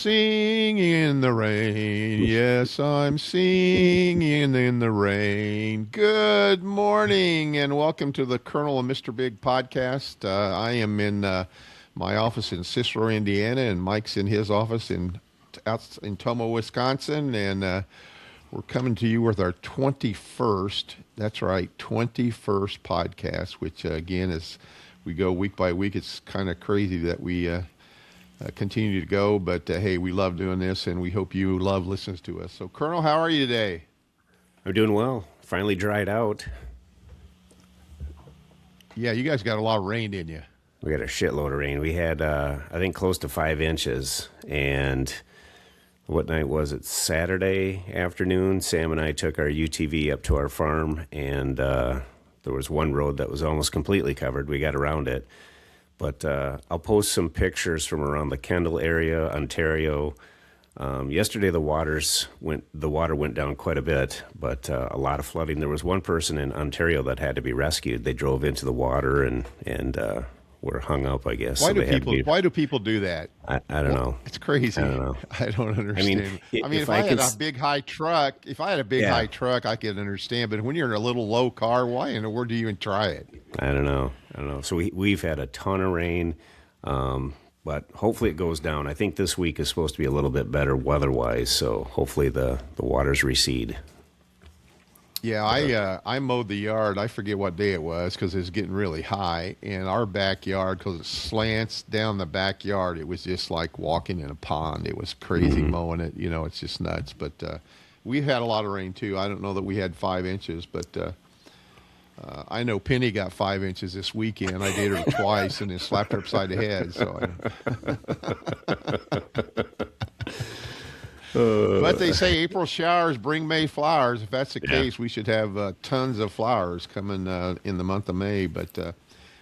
singing in the rain. Yes, I'm singing in the rain. Good morning and welcome to the Colonel and Mr. Bigg podcast. I am in my office in Cicero, Indiana, and Mike's in his office out in Tomo, Wisconsin, and we're coming to you with our 21st, that's right, 21st podcast, which again, as we go week by week, it's kind of crazy that we continue to go, but hey, we love doing this, and we hope you love listening to us. So, Colonel, how are you today? I'm doing well. Finally dried out. Yeah, you guys got a lot of rain, didn't you? We got a shitload of rain. We had, I think, close to 5 inches, and what night was it? Saturday afternoon, Sam and I took our UTV up to our farm, and there was one road that was almost completely covered. We got around it. But I'll post some pictures from around the Kendall area, Ontario. Yesterday the water went down quite a bit, but a lot of flooding. There was one person in Ontario that had to be rescued. They drove into the water and were hung up, I guess. Why do people do that? I don't know. It's crazy. I don't know. I don't understand. If I had a big high truck, high truck, I could understand. But when you're in a little low car, why in the world do you even try it? I don't know. So we've had a ton of rain, but hopefully it goes down. I think this week is supposed to be a little bit better weather-wise, so hopefully the waters recede. Yeah, I mowed the yard. I forget what day it was because it was getting really high. And our backyard, because it slants down the backyard, it was just like walking in a pond. It was crazy mowing it. You know, it's just nuts. But we had a lot of rain, too. I don't know that we had 5 inches, but I know Penny got 5 inches this weekend. I dated her twice and then slapped her upside the head. But they say April showers bring May flowers. If that's the case, we should have tons of flowers coming in the month of May. But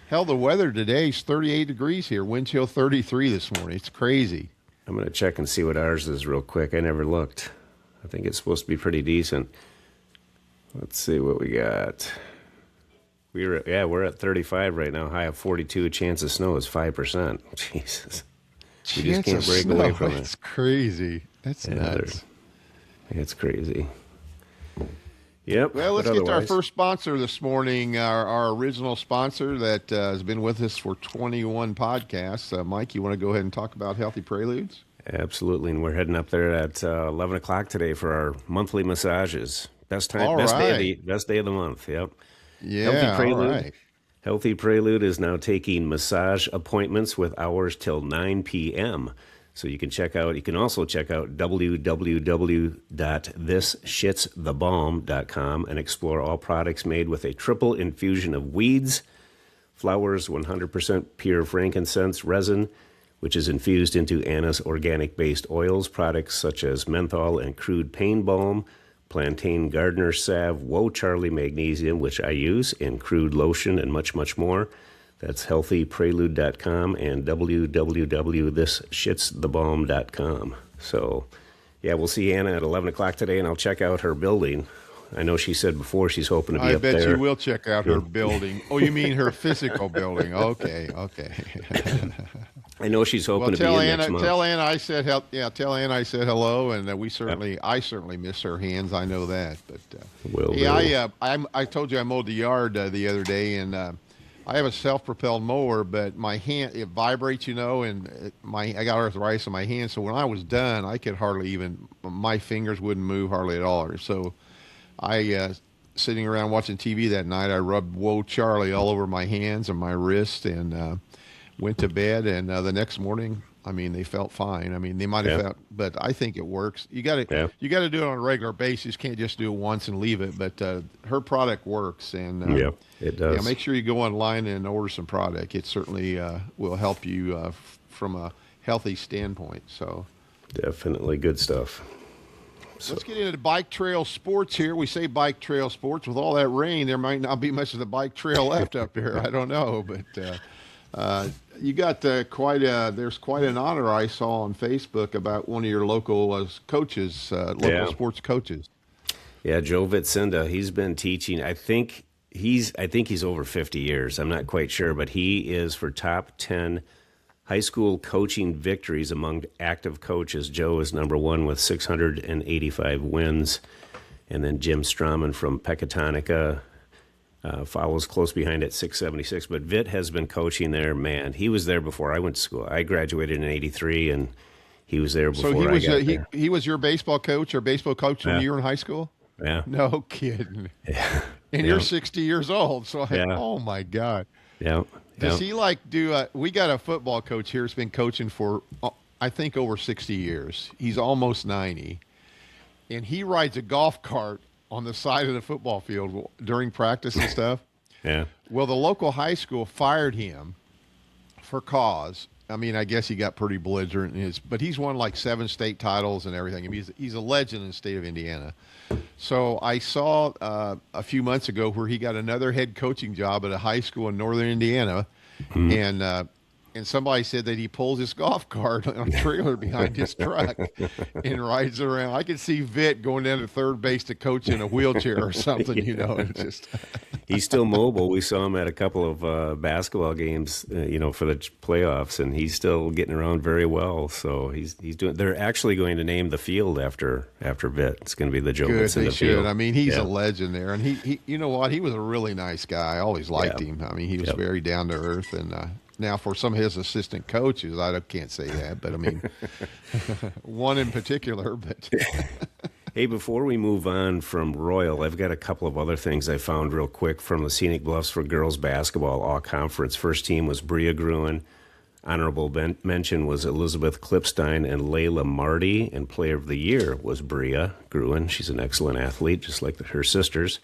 hell, the weather today is 38 degrees here. Wind chill 33 this morning. It's crazy. I'm going to check and see what ours is real quick. I never looked. I think it's supposed to be pretty decent. Let's see what we got. We're at 35 right now. High of 42. Chance of snow is 5%. Jesus. You just can't break away from it. It's crazy. That's nuts. It's crazy. Yep. Well, let's get to our first sponsor this morning, our original sponsor that has been with us for 21 podcasts. Mike, you want to go ahead and talk about Healthy Preludes? Absolutely, and we're heading up there at 11 o'clock today for our monthly massages. Best day of the month. Yep. Yeah. Healthy Prelude. All right. Healthy Prelude is now taking massage appointments with hours till 9 p.m. So you can also check out www.thisshitsthebalm.com and explore all products made with a triple infusion of weeds, flowers, 100% pure frankincense resin, which is infused into Anna's organic-based oils, products such as menthol and crude pain balm, plantain gardener salve, Whoa Charlie magnesium, which I use, and crude lotion, and much, much more. That's healthyprelude.com and www.thisshitsthebalm.com. So, yeah, we'll see Anna at 11 o'clock today, and I'll check out her building. I know she said before she's hoping to be up there. I bet you will check out her building. Oh, you mean her physical building. Okay. I know she's hoping to be in next month. Tell Anna I said hello, and I certainly miss her hands. I know that. But I told you I mowed the yard the other day, and I have a self-propelled mower, but my hand, it vibrates, and I got arthritis in my hand. So when I was done, I could my fingers wouldn't move hardly at all. So I, sitting around watching TV that night, I rubbed Whoa Charlie all over my hands and my wrist, and went to bed. And the next morning, they felt fine. They might have felt, but I think it works. You got to do it on a regular basis. You can't just do it once and leave it. But her product works, and it does. Yeah, make sure you go online and order some product. It certainly will help you from a healthy standpoint. So definitely good stuff. Let's get into bike trail sports here. We say bike trail sports. With all that rain, there might not be much of the bike trail left up here. I don't know, but you got there's quite an honor I saw on Facebook about one of your local coaches, sports coaches. Yeah, Joe Vitsinda. He's been teaching. I think he's over 50 years. I'm not quite sure, but he is for top 10 high school coaching victories among active coaches. Joe is number one with 685 wins. And then Jim Strauman from Pecatonica follows close behind at 676. But Vitt has been coaching there. Man, he was there before I went to school. I graduated in 83, and he was there before I got there. He was your baseball coach when Yeah. you were in high school? Yeah. No kidding. Yeah. And you're 60 years old. So, Yeah. oh, my God. Yeah. Does he we got a football coach here who's been coaching for, I think, over 60 years. He's almost 90. And he rides a golf cart on the side of the football field during practice and stuff. Yeah. Well, the local high school fired him for cause. I mean, I guess he got pretty belligerent, but he's won like 7 state titles and everything. I mean, he's a legend in the state of Indiana. So I saw a few months ago where he got another head coaching job at a high school in northern Indiana, and somebody said that he pulls his golf cart on a trailer behind his truck and rides around. I could see Vitt going down to third base to coach in a wheelchair or something, It's just He's still mobile. We saw him at a couple of basketball games, for the playoffs, and he's still getting around very well. So he's doing. They're actually going to name the field after Vitt. It's going to be the Joe Vitt Field. I mean, he's a legend there, and he you know what? He was a really nice guy. I always liked him. I mean, he was very down to earth, and now for some of his assistant coaches, I can't say that, but I mean, one in particular. But hey, before we move on from Royal, I've got a couple of other things I found real quick from the Scenic Bluffs for girls basketball all conference. First team was Bria Gruen. Honorable mention was Elizabeth Klipstein and Layla Marty, and player of the year was Bria Gruen. She's an excellent athlete, just like her sisters.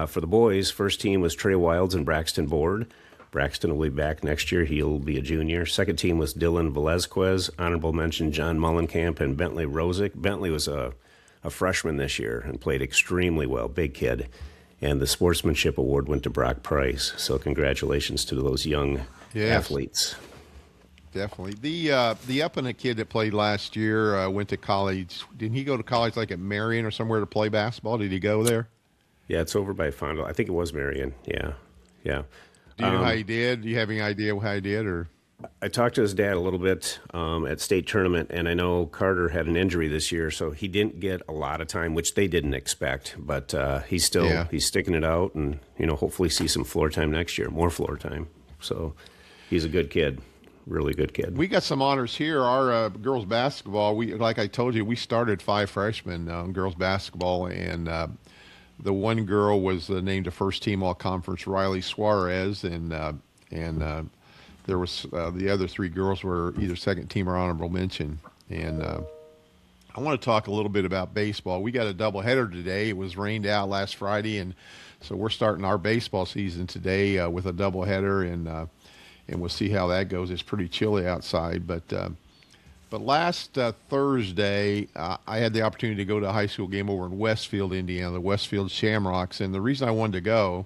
For the boys, first team was Trey Wilds and Braxton Board. Braxton will be back next year. He'll be a junior. Second team was Dylan Velazquez. Honorable mention, John Mullenkamp and Bentley Rosick. Bentley was a freshman this year and played extremely well. Big kid. And the sportsmanship award went to Brock Price. So congratulations to those young athletes. Definitely. The Uppina kid that played last year went to college. Didn't he go to college like at Marion or somewhere to play basketball? Did he go there? Yeah, it's over by Fondle. I think it was Marion. Yeah. Do you know how he did? Do you have any idea how he did? Or I talked to his dad a little bit at state tournament, and I know Carter had an injury this year, so he didn't get a lot of time, which they didn't expect. But he's sticking it out, and hopefully see some floor time next year, more floor time. So he's a good kid, really good kid. We got some honors here. Our girls basketball. Like I told you, we started 5 freshmen on girls basketball, and the one girl was named a first team all conference, Riley Suarez, and there was the other 3 girls were either second team or honorable mention. And I want to talk a little bit about baseball. We got a doubleheader today. It was rained out last Friday, and so we're starting our baseball season today with a doubleheader, and we'll see how that goes. It's pretty chilly outside, but last Thursday, I had the opportunity to go to a high school game over in Westfield, Indiana, the Westfield Shamrocks. And the reason I wanted to go,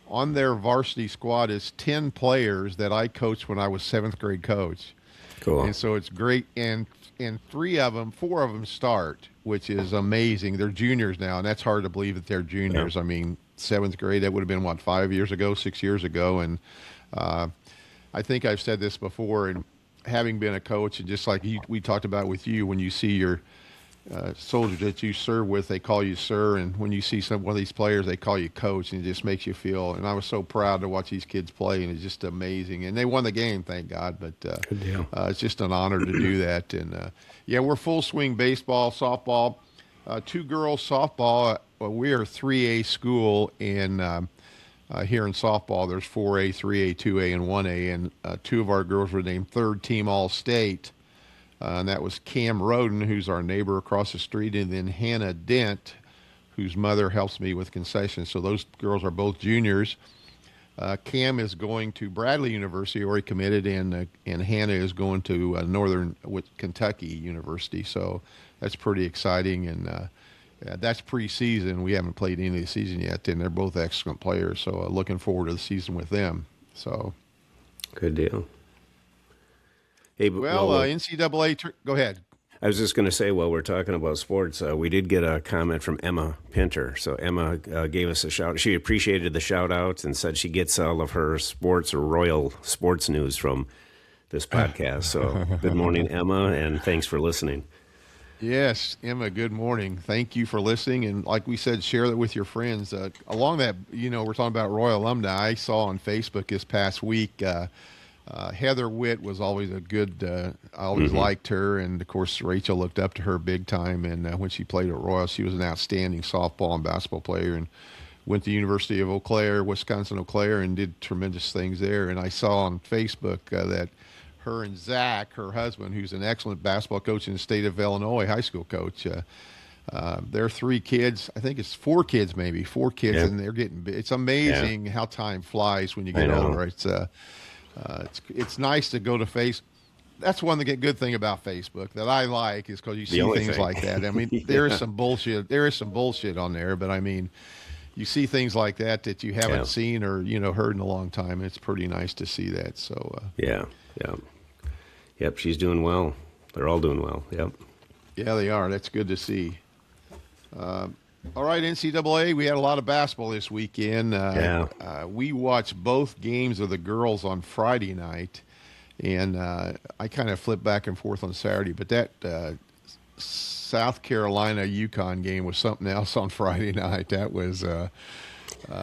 on their varsity squad is 10 players that I coached when I was 7th grade coach. Cool. And so it's great. And 4 of them start, which is amazing. They're juniors now, and that's hard to believe that they're juniors. Yeah. I mean, 7th grade, that would have been, 5 years ago, 6 years ago. And I think I've said this before, and having been a coach, and just like we talked about with you, when you see your soldiers that you serve with, they call you sir, and when you see one of these players, they call you coach, and it just makes you feel. And I was so proud to watch these kids play, and it's just amazing. And they won the game, thank God. But good deal. It's just an honor to do that. And we're full swing baseball, softball, 2 girls softball. We are 3A school in. Here in softball, there's 4A, 3A, 2A, and 1A, and 2 of our girls were named third team All-State, and that was Cam Roden, who's our neighbor across the street, and then Hannah Dent, whose mother helps me with concessions. So those girls are both juniors. Cam is going to Bradley University, already committed, and Hannah is going to Northern Kentucky University. So that's pretty exciting, and that's preseason. We haven't played any of the season yet, and they're both excellent players. So looking forward to the season with them. So good deal. Hey, NCAA. Go ahead. I was just going to say, while we're talking about sports, we did get a comment from Emma Pinter. So Emma gave us a shout. She appreciated the shout out and said she gets all of her sports or Royal sports news from this podcast. So good morning, Emma, and thanks for listening. Yes, Emma, good morning. Thank you for listening. And like we said, share that with your friends. Along that, we're talking about Royal alumni. I saw on Facebook this past week, Heather Witt was always a good, I always liked her. And of course, Rachel looked up to her big time. And when she played at Royal, she was an outstanding softball and basketball player and went to the University of Eau Claire, Wisconsin Eau Claire, and did tremendous things there. And I saw on Facebook that her and Zach, her husband, who's an excellent basketball coach in the state of Illinois, high school coach, their 3 kids, I think it's 4 kids, and they're getting big. It's amazing how time flies when you get older. It's nice to go to Facebook. That's one good thing about Facebook that I like is because you see things like that. I mean, there is some bullshit. There is some bullshit on there, but I mean, you see things like that you haven't seen or heard in a long time. It's pretty nice to see that. So Yep, she's doing well. They're all doing well. Yep. Yeah, they are. That's good to see. All right, NCAA, we had a lot of basketball this weekend. We watched both games of the girls on Friday night, and I kind of flipped back and forth on Saturday. But that South Carolina-UConn game was something else on Friday night. That was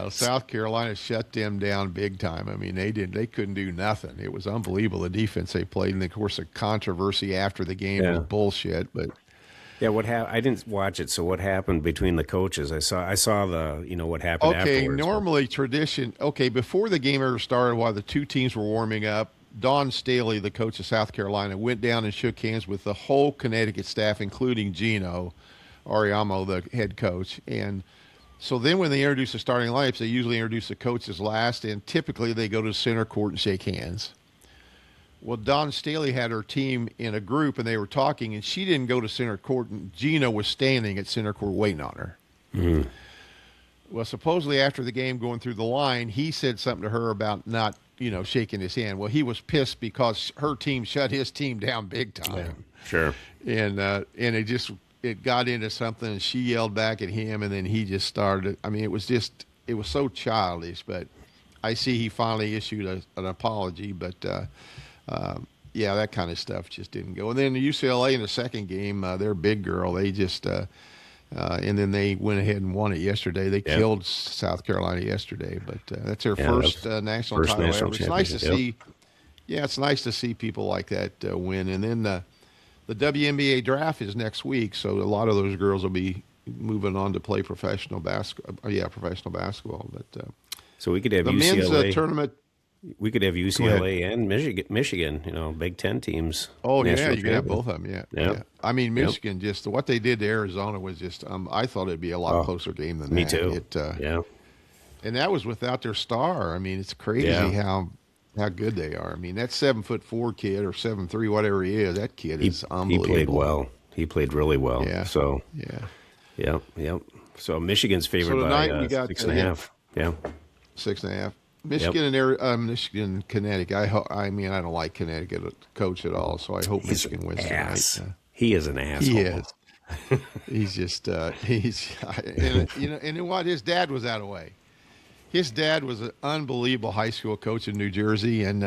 South Carolina shut them down big time. I mean, they couldn't do nothing. It was unbelievable, the defense they played. And, of course, the controversy after the game was bullshit. But yeah, I didn't watch it. So what happened between the coaches? I saw the what happened afterwards. Okay, normally tradition. Okay, before the game ever started, while the 2 teams were warming up, Don Staley, the coach of South Carolina, went down and shook hands with the whole Connecticut staff, including Gino Ariamo, the head coach. And so then when they introduce the starting lineups, they usually introduce the coaches last, and typically they go to center court and shake hands. Well, Don Staley had her team in a group, and they were talking, and she didn't go to center court, and Gino was standing at center court waiting on her. Mm-hmm. Well, supposedly after the game going through the line, he said something to her about not, shaking his hand. Well, he was pissed because her team shut his team down big time. Yeah, sure. And it got into something, and she yelled back at him, and then he just started. I mean, it was so childish, but I see he finally issued an apology, but that kind of stuff just didn't go. And then UCLA in the second game, their big girl, they just and then they went ahead and won it yesterday. They killed South Carolina yesterday, but that's their first national title ever. It's nice to see. Yeah, it's nice to see people like that win. And then the WNBA draft is next week, so a lot of those girls will be moving on to play professional basketball. But so we could have the UCLA men's tournament. We could have UCLA and Michigan. Big Ten teams. Oh yeah, you could have both of them. Yeah. I mean, Michigan just what they did to Arizona was just. I thought it'd be a lot closer game than that. Me too. And that was without their star. I mean, it's crazy how good they are. I mean, that 7'4" kid or 7'3", whatever he is, that kid is unbelievable. He played well. He played really well. Yeah. So Yep. So Michigan's favored by we got 6.5. Yeah. 6.5. Michigan and Michigan, Connecticut. I mean, I don't like Connecticut coach at all, so I hope Michigan wins tonight. He is an asshole. He is. He's just and you know what? His dad was out of the way. His dad was an unbelievable high school coach in New Jersey, and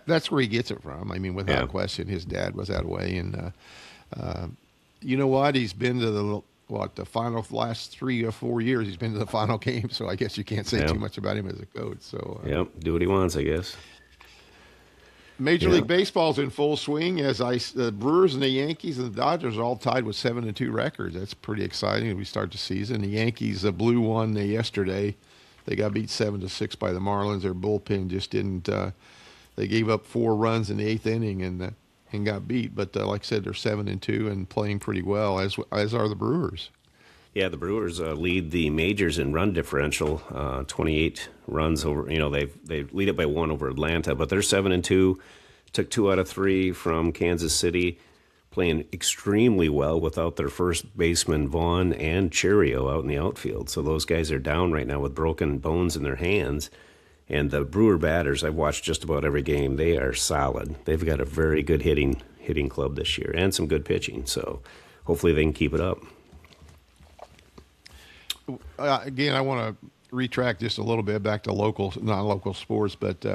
that's where he gets it from. I mean, without question, his dad was out of the way, and you know what? He's been to the final last 3 or 4 years. He's been to the final game, so I guess you can't say too much about him as a coach. So do what he wants, I guess. Major League Baseball's in full swing as the Brewers and the Yankees and the Dodgers are all tied with 7-2 records. That's pretty exciting as we start the season. The Yankees blew one yesterday. They got beat 7-6 by the Marlins. Their bullpen just didn't. They gave up 4 runs in the 8th inning and got beat. But like I said, they're 7-2 and playing pretty well, as are the Brewers. Yeah, the Brewers lead the majors in run differential, 28 runs over. They lead it by 1 over Atlanta, but they're 7-2. Took 2 out of 3 from Kansas City, playing extremely well without their first baseman Vaughn and Cheerio out in the outfield. So those guys are down right now with broken bones in their hands. And the Brewer batters, I've watched just about every game. They are solid. They've got a very good hitting club this year and some good pitching. So hopefully they can keep it up. Again, I want to retract just a little bit back to non-local sports, but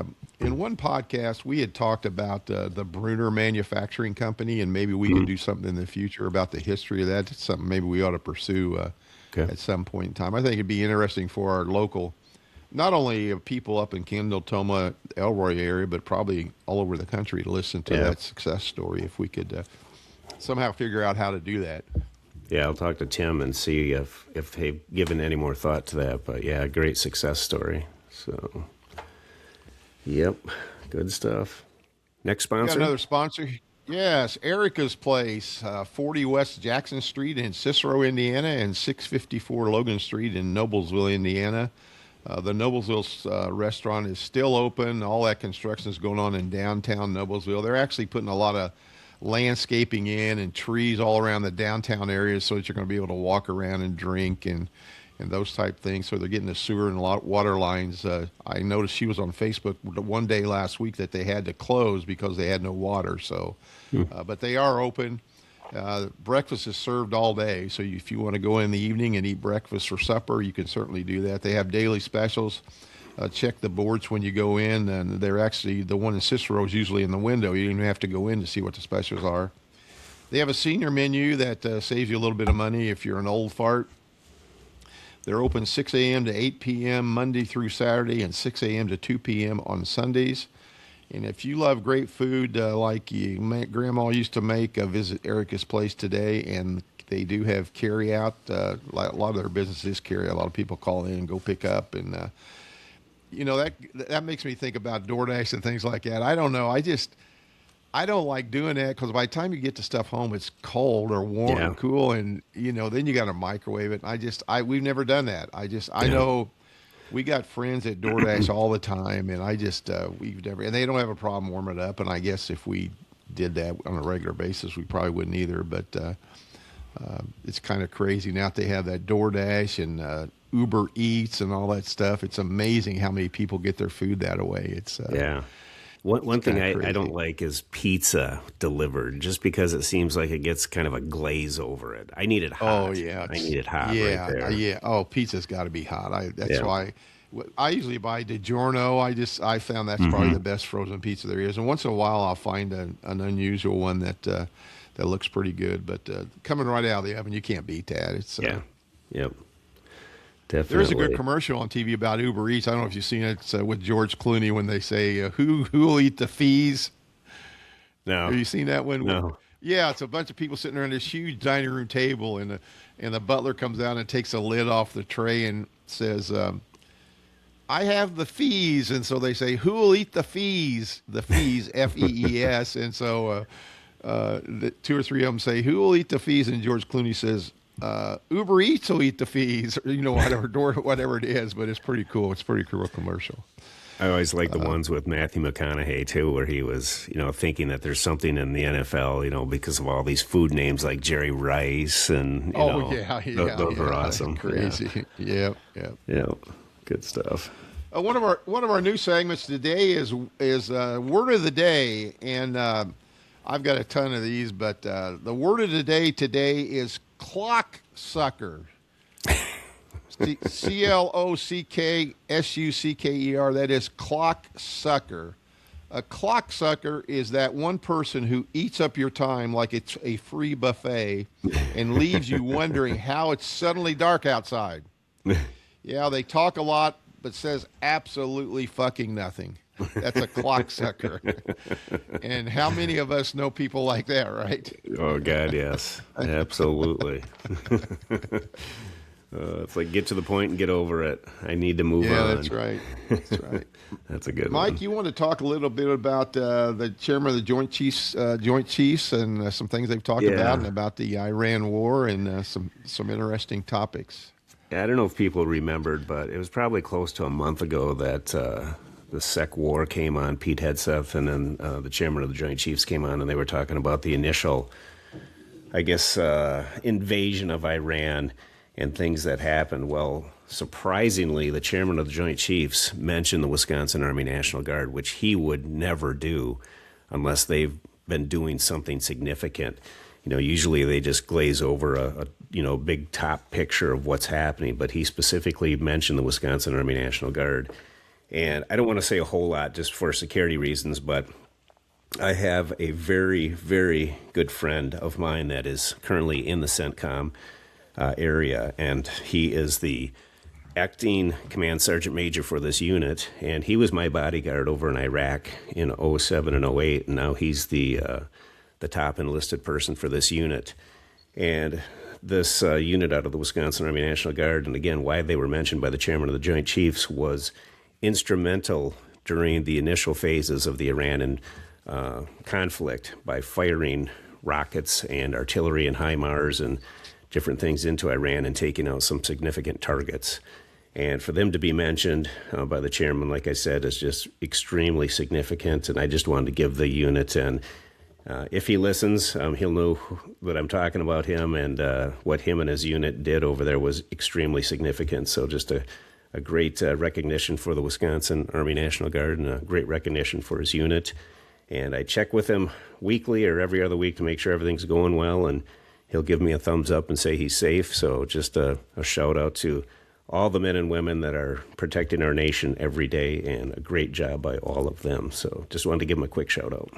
in one podcast, we had talked about the Bruner Manufacturing Company, and maybe we could do something in the future about the history of that. It's something maybe we ought to pursue at some point in time. I think it'd be interesting for our local, not only people up in Kendall, Toma, Elroy area, but probably all over the country to listen to that success story if we could somehow figure out how to do that. Yeah, I'll talk to Tim and see if they've given any more thought to that. But yeah, great success story. So, yep, good stuff. Next sponsor? Got another sponsor. Yes, Erica's Place, 40 West Jackson Street in Cicero, Indiana, and 654 Logan Street in Noblesville, Indiana. The Noblesville restaurant is still open. All that construction is going on in downtown Noblesville. They're actually putting a lot of landscaping in and trees all around the downtown area so that you're going to be able to walk around and drink and those type things. So they're getting the sewer and water lines. I noticed she was on Facebook one day last week that they had to close because they had no water. So, but they are open. Breakfast is served all day. So if you want to go in the evening and eat breakfast or supper, you can certainly do that. They have daily specials. Check the boards when you go in, and they're actually, the one in Cicero is usually in the window. You don't even have to go in to see what the specials are. They have a senior menu that saves you a little bit of money if you're an old fart. They're open 6 a.m. to 8 p.m. Monday through Saturday and 6 a.m. to 2 p.m. on Sundays. And if you love great food like Grandma used to make, visit Erica's Place today. And they do have carry out. A lot of their businesses carry. A lot of people call in and go pick up, and that makes me think about DoorDash and things like that. I don't know. I don't like doing that because by the time you get the stuff home, it's cold or warm or cool, and then you got to microwave it. We've never done that. I know we got friends at DoorDash all the time, and we've never, and they don't have a problem warming it up. And I guess if we did that on a regular basis, we probably wouldn't either. But it's kind of crazy now that they have that DoorDash and Uber Eats and all that stuff. It's amazing how many people get their food that way. It's One thing I don't like is pizza delivered, just because it seems like it gets kind of a glaze over it. I need it hot. Oh yeah, I need it hot. Right there. Yeah. Oh, pizza's got to be hot. That's why I usually buy DiGiorno. I found that's probably the best frozen pizza there is. And once in a while, I'll find an unusual one that looks pretty good. But coming right out of the oven, you can't beat that. It's Yep. Definitely. There's a good commercial on TV about Uber Eats. I don't know if you've seen it. It's with George Clooney when they say, who will eat the fees? No. Have you seen that one? No. Yeah, it's a bunch of people sitting around this huge dining room table, and the butler comes out and takes a lid off the tray and says, I have the fees. And so they say, who will eat the fees? The fees, F-E-E-S. And so the two or three of them say, who will eat the fees? And George Clooney says, Uber Eats will eat the fees, or whatever it is, but it's pretty cool. It's a pretty cool commercial. I always like the ones with Matthew McConaughey too, where he was, thinking that there's something in the NFL, because of all these food names like Jerry Rice and those are awesome. Crazy. Yeah. Good stuff. One of our new segments today is word of the day, and I've got a ton of these, but the word of the day today is clock sucker. CLOCKSUCKER. That is clock sucker. A clock sucker is that one person who eats up your time like it's a free buffet and leaves you wondering how it's suddenly dark outside. Yeah, they talk a lot, but says absolutely fucking nothing. That's a clock sucker. And how many of us know people like that, right? Oh, God, yes. Absolutely. It's like, get to the point and get over it. I need to move on. Yeah, that's right. That's a good Mike, one. you want to talk a little bit about the chairman of the Joint Chiefs and some things they've talked about, and about the Iran war and some interesting topics. I don't know if people remembered, but it was probably close to a month ago that the SEC war came on. Pete Hegseth and then the chairman of the Joint Chiefs came on, and they were talking about the initial, invasion of Iran and things that happened. Well, surprisingly, the chairman of the Joint Chiefs mentioned the Wisconsin Army National Guard, which he would never do unless they've been doing something significant. Usually they just glaze over a big top picture of what's happening, but he specifically mentioned the Wisconsin Army National Guard. And I don't want to say a whole lot just for security reasons, but I have a very, very good friend of mine that is currently in the CENTCOM area, and he is the acting command sergeant major for this unit, and he was my bodyguard over in Iraq in '07 and '08, and now he's the top enlisted person for this unit. And this unit out of the Wisconsin Army National Guard, and again, why they were mentioned by the chairman of the Joint Chiefs, was instrumental during the initial phases of the Iran conflict by firing rockets and artillery and HIMARS and different things into Iran and taking out some significant targets. And for them to be mentioned by the chairman, like I said, is just extremely significant. And I just wanted to give the unit, and if he listens, he'll know that I'm talking about him, and what him and his unit did over there was extremely significant. So just a great recognition for the Wisconsin Army National Guard, and a great recognition for his unit. And I check with him weekly or every other week to make sure everything's going well, and he'll give me a thumbs up and say he's safe. So just a shout out to all the men and women that are protecting our nation every day, and a great job by all of them. So just wanted to give him a quick shout out.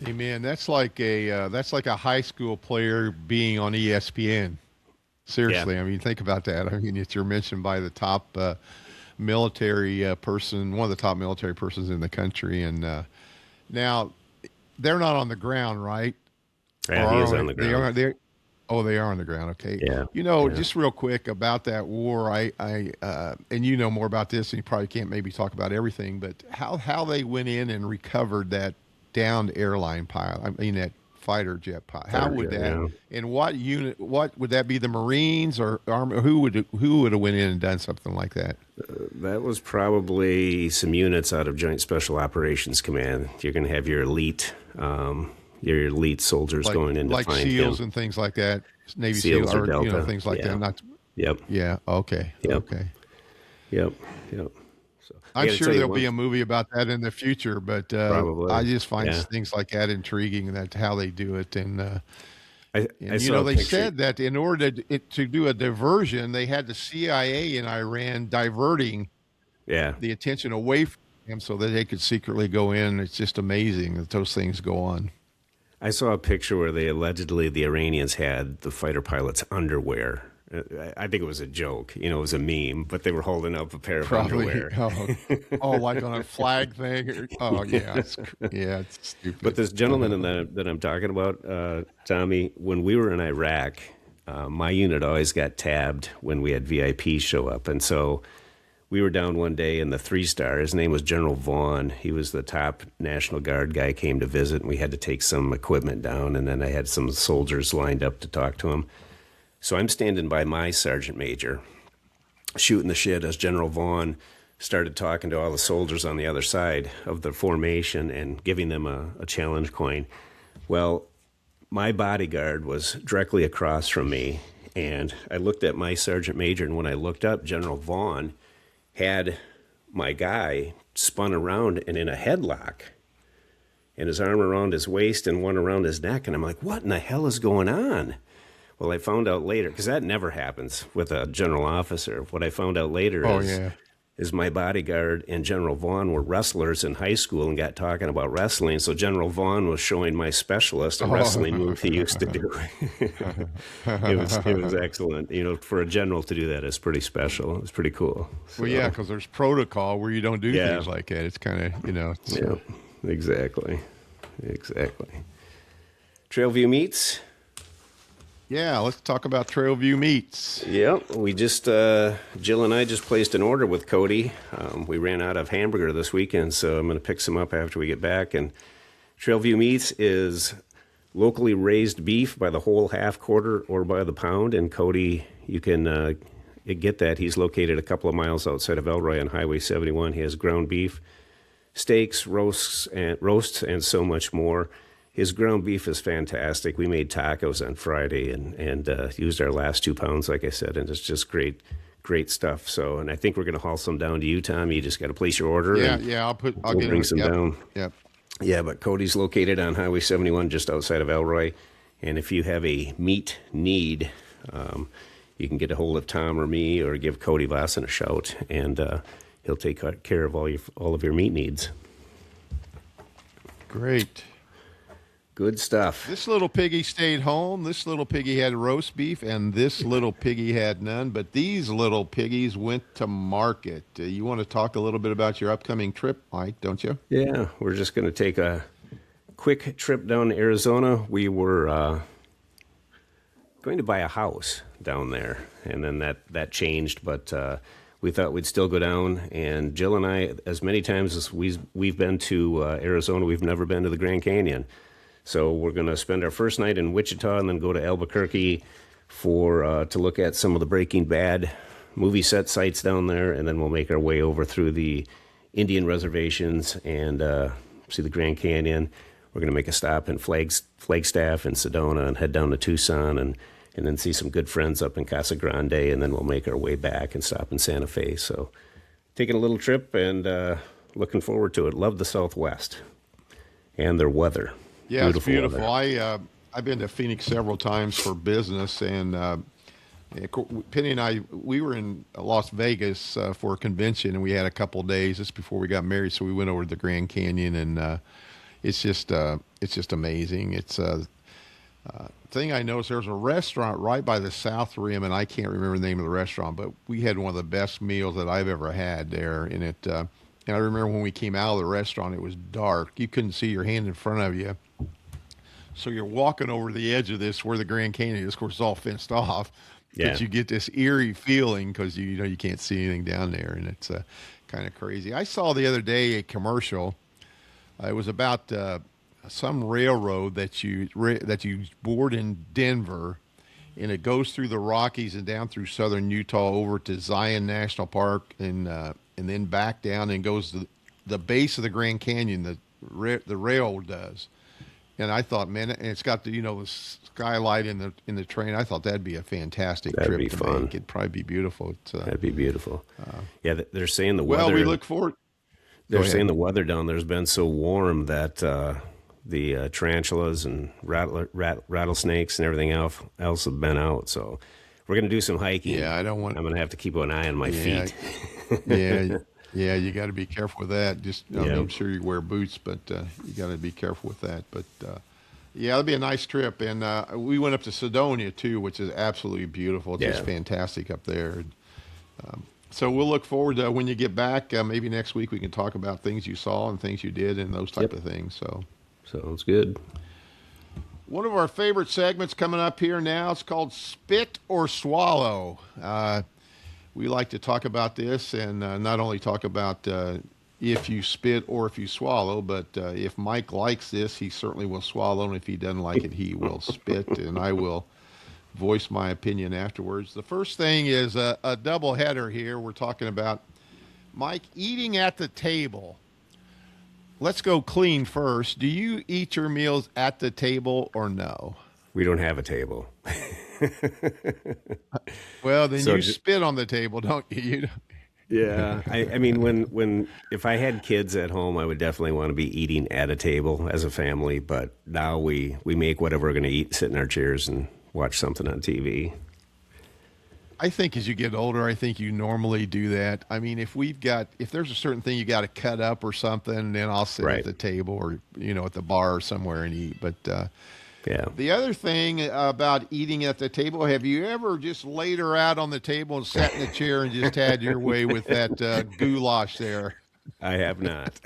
Hey man, that's like a high school player being on ESPN. Seriously, yeah. I mean, think about that. I mean, you're mentioned by the top military person, one of the top military persons in the country, and now they're not on the ground, right? Yeah, he is on the ground. They are on the ground. Okay. Yeah. Just real quick about that war. And you know more about this, and you probably can't maybe talk about everything, but how they went in and recovered that downed airline pilot. I mean, that fighter jet pilot. How would that? Yeah. And what unit? What would that be? The Marines or Army? Who would have went in and done something like that? That was probably some units out of Joint Special Operations Command. You're going to have your elite soldiers going in to like find SEALs him. And things like that. Navy SEALs or Delta. Things like that. Not. Yep. Yeah. Okay. Yep. Okay. Yep. So I'm sure there'll be a movie about that in the future, but I just find things like that intriguing. That's how they do it, and they said that in order to do a diversion, they had the CIA in Iran diverting the attention away from him so that they could secretly go in. It's just amazing that those things go on. I saw a picture where the Iranians had the fighter pilot's underwear. I think it was a joke, it was a meme, but they were holding up a pair of underwear. Like on a flag thing. It's stupid. But this gentleman that I'm talking about, Tommy, when we were in Iraq, my unit always got tabbed when we had VIPs show up. And so we were down one day in the 3-star. His name was General Vaughn. He was the top National Guard guy, came to visit, and we had to take some equipment down. And then I had some soldiers lined up to talk to him. So I'm standing by my sergeant major, shooting the shit as General Vaughn started talking to all the soldiers on the other side of the formation and giving them a challenge coin. Well, my bodyguard was directly across from me, and I looked at my sergeant major, and when I looked up, General Vaughn had my guy spun around and in a headlock, and his arm around his waist and one around his neck, and I'm like, what in the hell is going on? Well, I found out later, because that never happens with a general officer. What I found out later is my bodyguard and General Vaughn were wrestlers in high school and got talking about wrestling. So General Vaughn was showing my specialist a wrestling move he used to do. It was excellent. For a general to do that is pretty special. It's pretty cool. So, well, yeah, because there's protocol where you don't do things like that. It's kind of, Yeah, exactly. Trailview Meats. Yeah, let's talk about Trailview Meats. Yep, we just, Jill and I just placed an order with Cody. We ran out of hamburger this weekend, so I'm going to pick some up after we get back. And Trailview Meats is locally raised beef by the whole half quarter or by the pound. And Cody, you can get that. He's located a couple of miles outside of Elroy on Highway 71. He has ground beef, steaks, roasts, and so much more. His ground beef is fantastic. We made tacos on Friday and used our last 2 pounds, like I said, and it's just great stuff. So, and I think we're going to haul some down to you, Tom. You just got to place your order. I'll bring some down. Yep. Yeah, but Cody's located on Highway 71, just outside of Elroy. And if you have a meat need, you can get a hold of Tom or me, or give Cody Vossen a shout. And he'll take care of all of your meat needs. Great. Good stuff. This little piggy stayed home. This little piggy had roast beef, and this little piggy had none. But these little piggies went to market. You want to talk a little bit about your upcoming trip, Mike, don't you? Yeah, we're just going to take a quick trip down to Arizona. We were going to buy a house down there, and then that changed, but we thought we'd still go down. And Jill and I, as many times as we've been to Arizona, we've never been to the Grand Canyon. So we're going to spend our first night in Wichita and then go to Albuquerque to look at some of the Breaking Bad movie set sites down there, and then we'll make our way over through the Indian reservations and see the Grand Canyon. We're going to make a stop in Flagstaff and Sedona and head down to Tucson and then see some good friends up in Casa Grande, and then we'll make our way back and stop in Santa Fe. So taking a little trip and looking forward to it. Love the Southwest and their weather. Yeah, it's beautiful. I've been to Phoenix several times for business, and Penny and I, we were in Las Vegas for a convention, and we had a couple of days just before we got married, so we went over to the Grand Canyon, and it's just amazing. It's thing I noticed, there's a restaurant right by the South Rim, and I can't remember the name of the restaurant, but we had one of the best meals that I've ever had there. And and I remember when we came out of the restaurant, it was dark. You couldn't see your hand in front of you. So you're walking over the edge of this where the Grand Canyon is. Of course, it's all fenced off. Yeah. But you get this eerie feeling because you can't see anything down there, and it's kind of crazy. I saw the other day a commercial. It was about some railroad that you board in Denver, and it goes through the Rockies and down through southern Utah over to Zion National Park, and then back down and goes to the base of the Grand Canyon. The rail does. And I thought, man, and it's got the skylight in the train. I thought that'd be a fantastic trip. That'd be fun. It'd probably be beautiful. That'd be beautiful. Yeah, they're saying the weather. Well, we look forward. They're saying the weather down there's been so warm that the tarantulas and rattlesnakes and everything else have been out. So we're going to do some hiking. Yeah, I'm going to have to keep an eye on my feet. Yeah, you got to be careful with that. I'm sure you wear boots, but you got to be careful with that. But yeah, it'll be a nice trip. And we went up to Sedona too, which is absolutely beautiful. It's just fantastic up there. So we'll look forward to when you get back. Maybe next week we can talk about things you saw and things you did and those type of things. So sounds good. One of our favorite segments coming up here now. It's called Spit or Swallow. We like to talk about this, and not only talk about if you spit or if you swallow, but if Mike likes this, he certainly will swallow, and if he doesn't like it, he will spit, and I will voice my opinion afterwards. The first thing is a double header here. We're talking about, Mike, eating at the table. Let's go clean first. Do you eat your meals at the table or no? We don't have a table. Well, then you spit on the table, don't you? Yeah. I mean, if I had kids at home, I would definitely want to be eating at a table as a family. But now we make whatever we're going to eat, sit in our chairs and watch something on TV. I think as you get older, I think you normally do that. I mean, if there's a certain thing you got to cut up or something, then I'll sit at the table or, at the bar or somewhere and eat. But, yeah. The other thing about eating at the table, have you ever just laid her out on the table and sat in the chair and just had your way with that goulash there? I have not.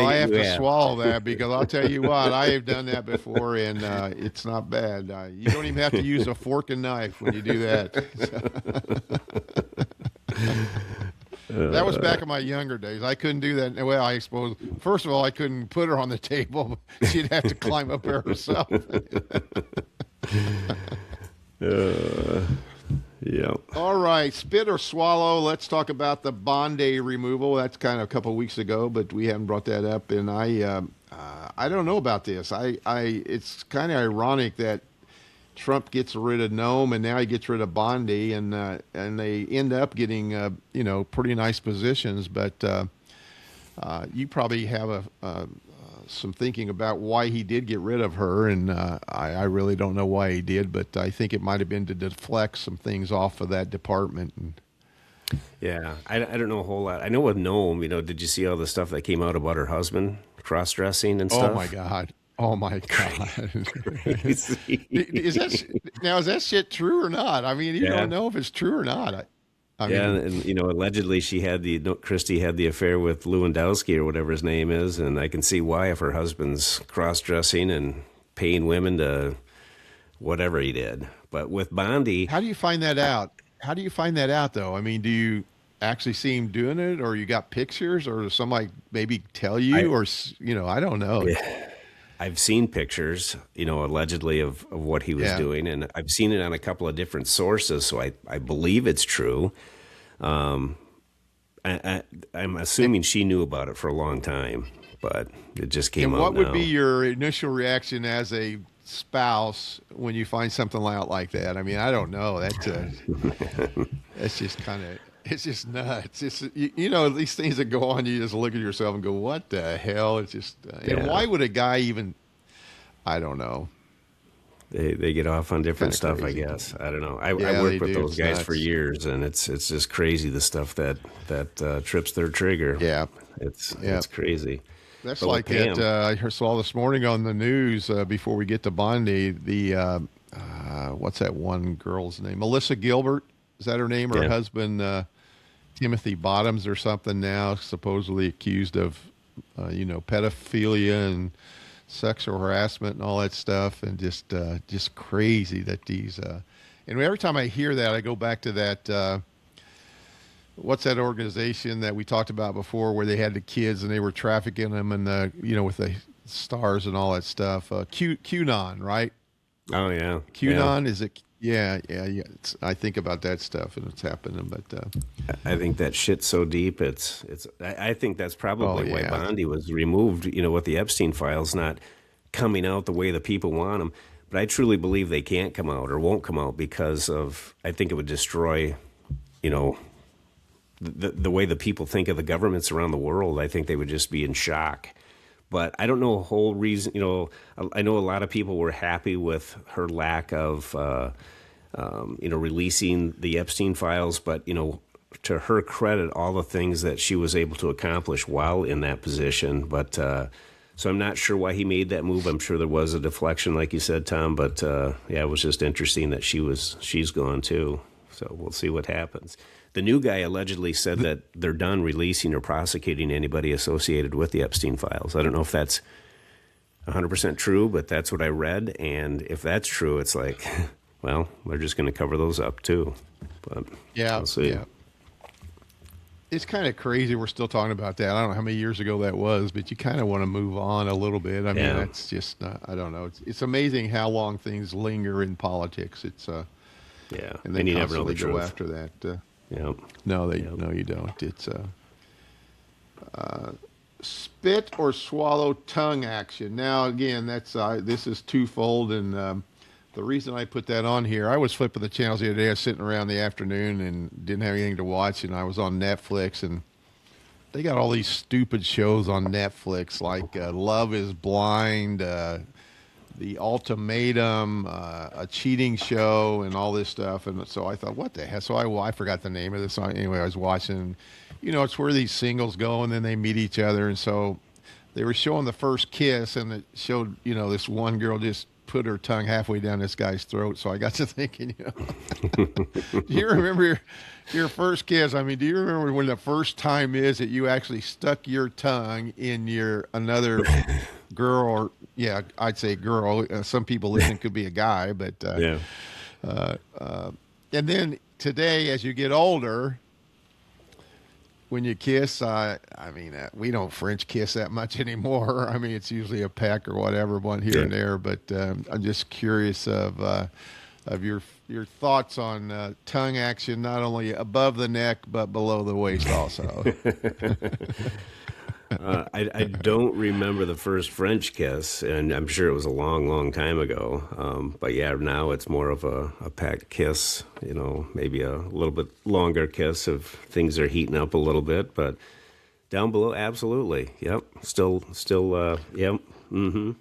I have to swallow that because I'll tell you what, I have done that before, and it's not bad. You don't even have to use a fork and knife when you do that. That was back in my younger days. I couldn't do that. Well, I suppose, first of all, I couldn't put her on the table. She'd have to climb up there herself. Yeah. All right, spit or swallow. Let's talk about the Bondi removal. That's kind of a couple of weeks ago, but we haven't brought that up. And I don't know about this. It's kind of ironic that Trump gets rid of Nome and now he gets rid of Bondi, and they end up getting pretty nice positions. But you probably have some thinking about why he did get rid of her, and I really don't know why he did, but I think it might have been to deflect some things off of that department. And Yeah, I don't know a whole lot. I know with Noam, did you see all the stuff that came out about her husband cross-dressing and oh stuff? my God. Oh my God. Crazy. Is that shit true or not? I mean, you Yeah. don't know if it's true or not. I Yeah, mean, and allegedly Christy had the affair with Lewandowski or whatever his name is, and I can see why if her husband's cross-dressing and paying women to whatever he did. But with Bondi, how do you find that out? How do you find that out, though? I mean, do you actually see him doing it, or you got pictures, or does somebody maybe tell I you, or I don't know. yeah, I've seen pictures, allegedly of what he was Yeah. doing, and I've seen it on a couple of different sources, so I believe it's true. I'm assuming she knew about it for a long time, but it just came And out what would now. be your initial reaction as a spouse when you find something out like that? I mean, I don't know. That's just kind of, it's just nuts. It's these things that go on, you just look at yourself and go, "What the hell?" It's just, and Yeah. why would a guy even? I don't know. They get off on different Kinda stuff, crazy. I guess. I don't know. I Yeah, they worked with do. those It's guys for nuts. years, and it's just crazy the stuff that trips their trigger. Yeah, yeah. It's crazy. That's But with like that. Pam, Saw this morning on the news before we get to Bondi. What's that one girl's name? Melissa Gilbert. Is that her name? Her Yeah. husband, Timothy Bottoms or something, now supposedly accused of, pedophilia and sexual harassment and all that stuff, and just crazy that these. And every time I hear that, I go back to that. What's that organization that we talked about before, where they had the kids and they were trafficking them, and with the stars and all that stuff? QAnon, right? oh yeah, QAnon, is it? Yeah. I think about that stuff and it's happening, but I think that shit's so deep. I think that's probably why yeah. Bondi was removed. With the Epstein files not coming out the way the people want them. But I truly believe they can't come out or won't come out because of. I think it would destroy, the way the people think of the governments around the world. I think they would just be in shock. But I don't know a whole reason. I know a lot of people were happy with her lack of, releasing the Epstein files. But to her credit, all the things that she was able to accomplish while in that position. But so I'm not sure why he made that move. I'm sure there was a deflection, like you said, Tom. But it was just interesting that she's gone too. So we'll see what happens. The new guy allegedly said that they're done releasing or prosecuting anybody associated with the Epstein files. I don't know if that's 100% true, but that's what I read. And if that's true, it's like, well, they're just going to cover those up too. But yeah, we'll see. yeah. It's kind of crazy we're still talking about that. I don't know how many years ago that was, but you kind of want to move on a little bit. I mean, Yeah. that's just, I don't know. It's amazing how long things linger in politics. It's, Yeah, and they you never know constantly the go truth. after that. Yeah. No, Yep. no, you don't. It's spit or swallow tongue action. Now, again, that's this is twofold, and the reason I put that on here, I was flipping the channels the other day. I was sitting around the afternoon and didn't have anything to watch, and I was on Netflix, and they got all these stupid shows on Netflix like Love is Blind, The Ultimatum, a cheating show, and all this stuff. And so I thought, what the hell? So I forgot the name of this. Anyway, I was watching. It's where these singles go and then they meet each other. And so they were showing the first kiss, and it showed this one girl just put her tongue halfway down this guy's throat. So I got to thinking, do you remember your first kiss? I mean, do you remember when the first time is that you actually stuck your tongue in another girl, or yeah, I'd say girl. Some people listen could be a guy, but Yeah. and then today, as you get older, when you kiss, we don't French kiss that much anymore. I mean, it's usually a peck or whatever, one here and there. But I'm just curious of your thoughts on tongue action, not only above the neck but below the waist also. I don't remember the first French kiss, and I'm sure it was a long, long time ago. But yeah, now it's more of a packed kiss, maybe a little bit longer kiss if things are heating up a little bit. But Down below, absolutely. Yep. Still. Yep. Mm-hmm.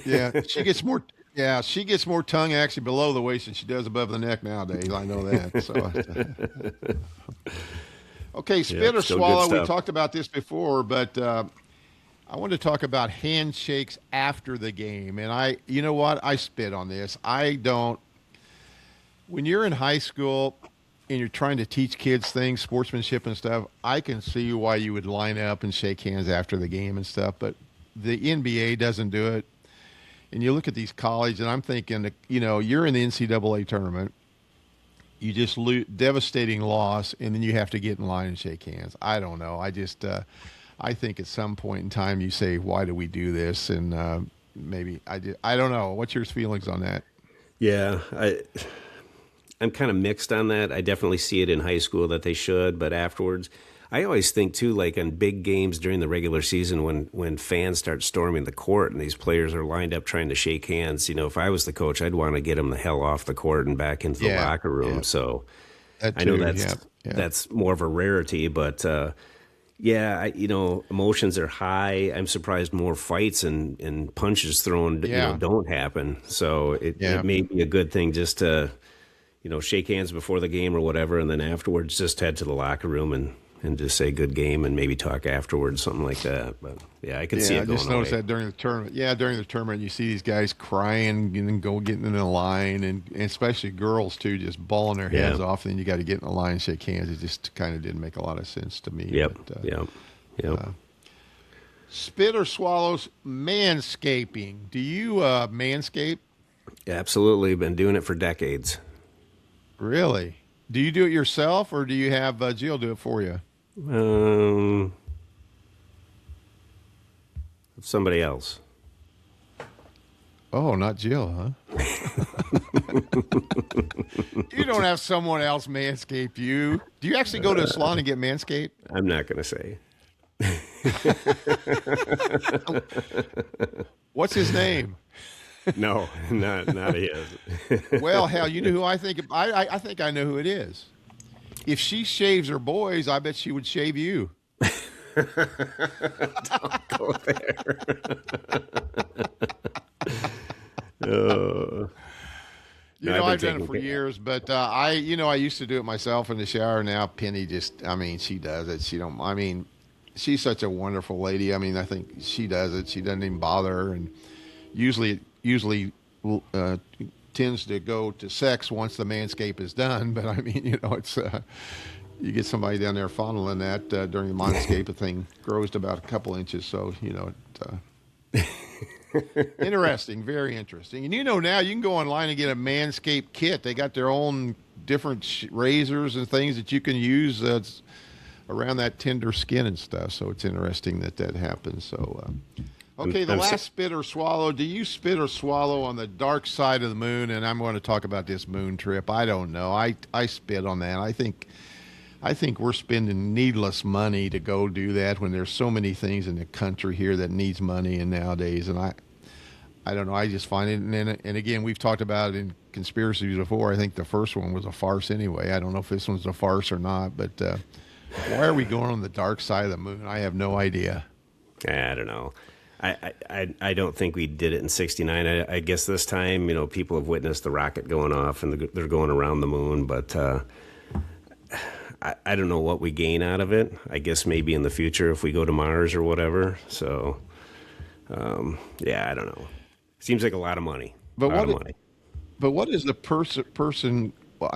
Yeah, she gets more. Yeah, she gets more tongue actually below the waist than she does above the neck nowadays. I know that. So, okay, spit Yep. or Still good swallow. We stuff. talked about this before, but I want to talk about handshakes after the game. And you know what? I spit on this. I don't. When you're in high school and you're trying to teach kids things, sportsmanship and stuff, I can see why you would line up and shake hands after the game and stuff. But the NBA doesn't do it. And you look at these college, and I'm thinking, you're in the NCAA tournament. You just lose, devastating loss, and then you have to get in line and shake hands. I don't know. I think at some point in time you say, why do we do this? And maybe I don't know. What's your feelings on that? Yeah, I'm kind of mixed on that. I definitely see it in high school that they should, but afterwards, I always think too, like on big games during the regular season, when fans start storming the court and these players are lined up trying to shake hands. If I was the coach, I'd want to get them the hell off the court and back into the locker room. Yeah. So That I know too, that's more of a rarity, but emotions are high. I'm surprised more fights and punches thrown don't happen. So it may be a good thing just to shake hands before the game or whatever, and then afterwards just head to the locker room and just say good game and maybe talk afterwards, something like that. But I can see it going I just noticed that during the tournament. Yeah, during the tournament, you see these guys crying and getting in the line, and especially girls too, just bawling their heads off. And then you got to get in the line and shake hands. It just kind of didn't make a lot of sense to me. Yep. But, spit or swallows manscaping. Do you manscape? Absolutely, been doing it for decades. Really? Do you do it yourself, or do you have Jill do it for you? Somebody else. Oh, not Jill, huh? You don't have someone else manscape you. Do you actually go to a salon and get manscaped? I'm not going to say. What's his name? No, not his. Well, hell, you know who I think? I think I know who it is. If she shaves her boys, I bet she would shave you. Don't go there. I've done it for years, but I used to do it myself in the shower. Now Penny she does it. She's such a wonderful lady. I think she does it. She doesn't even bother, and usually tends to go to sex once the manscape is done. But it's you get somebody down there fondling that during the manscape, the thing grows to about a couple inches. So interesting, very interesting. And now you can go online and get a manscape kit. They got their own different razors and things that you can use around that tender skin and stuff. So it's interesting that happens. So. Okay, the last spit or swallow. Do you spit or swallow on the dark side of the moon? And I'm going to talk about this moon trip. I don't know. I spit on that. I think we're spending needless money to go do that when there's so many things in the country here that needs money and nowadays. And I don't know. I just find it. And again, we've talked about it in conspiracies before. I think the first one was a farce anyway. I don't know if this one's a farce or not. But why are we going on the dark side of the moon? I have no idea. I don't know. I don't think we did it in '69. I guess this time, people have witnessed the rocket going off and they're going around the moon, but I don't know what we gain out of it. I guess maybe in the future if we go to Mars or whatever. So, I don't know. Seems like a lot of money. But what is the person? Well,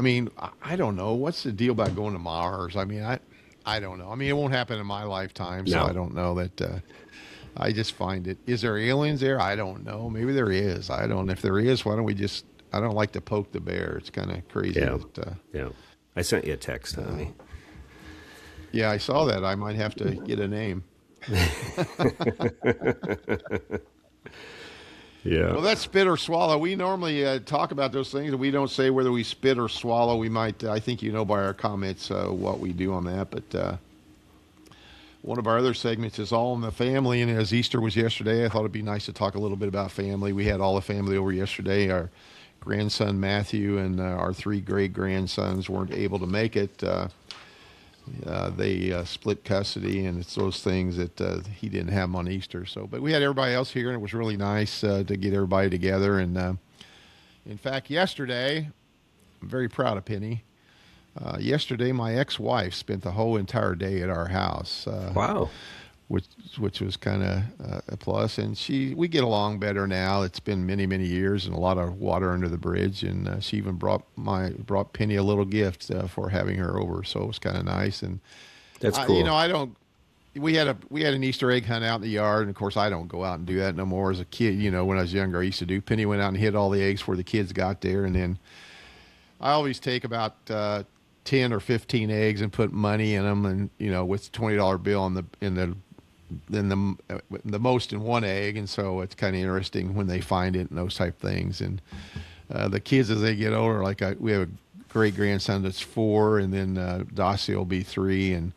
I don't know. What's the deal about going to Mars? I don't know. it won't happen in my lifetime, so no. I don't know that. I just find it. Is there aliens there? I don't know. Maybe there is. I don't know. If there is, why don't we just... I don't like to poke the bear. It's kind of crazy. Yeah. I sent you a text, honey. Yeah, I saw that. I might have to get a name. Yeah. Well, that's spit or swallow. We normally talk about those things, and we don't say whether we spit or swallow. We might... I think by our comments what we do on that, but... one of our other segments is all in the family, and as Easter was yesterday, I thought it'd be nice to talk a little bit about family. We had all the family over yesterday. Our grandson Matthew and our 3 great grandsons weren't able to make it. they split custody, and it's those things that he didn't have 'em on Easter. So, but we had everybody else here, and it was really nice to get everybody together. And in fact, yesterday, I'm very proud of Penny. Yesterday, my ex-wife spent the whole entire day at our house. Wow. Which was kind of a plus, and we get along better now. It's been many years and a lot of water under the bridge, and she even brought Penny a little gift for having her over, so it was kind of nice. And that's cool. I don't. We had an Easter egg hunt out in the yard, and of course I don't go out and do that no more. As a kid, when I was younger, I used to do. Penny went out and hid all the eggs before the kids got there, and then I always take about 10 or 15 eggs and put money in them, and with the $20 bill in the most in one egg, and so it's kind of interesting when they find it and those type things. And the kids, as they get older, we have a great grandson that's 4, and then Dossie will be 3, and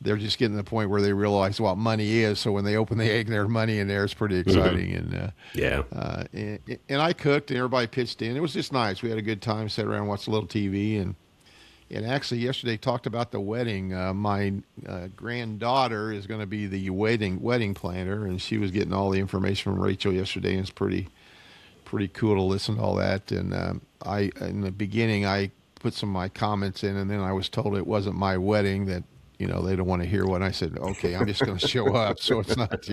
they're just getting to the point where they realize what money is. So when they open the egg and there's money in there, it's pretty exciting. Mm-hmm. And I cooked, and everybody pitched in. It was just nice. We had a good time, sat around, watched a little TV, and actually, yesterday talked about the wedding. My granddaughter is going to be the wedding planner, and she was getting all the information from Rachel yesterday, and it's pretty cool to listen to all that. And in the beginning, I put some of my comments in, and then I was told it wasn't my wedding, that they don't want to hear what I said. Okay, I'm just going to show up, so it's not.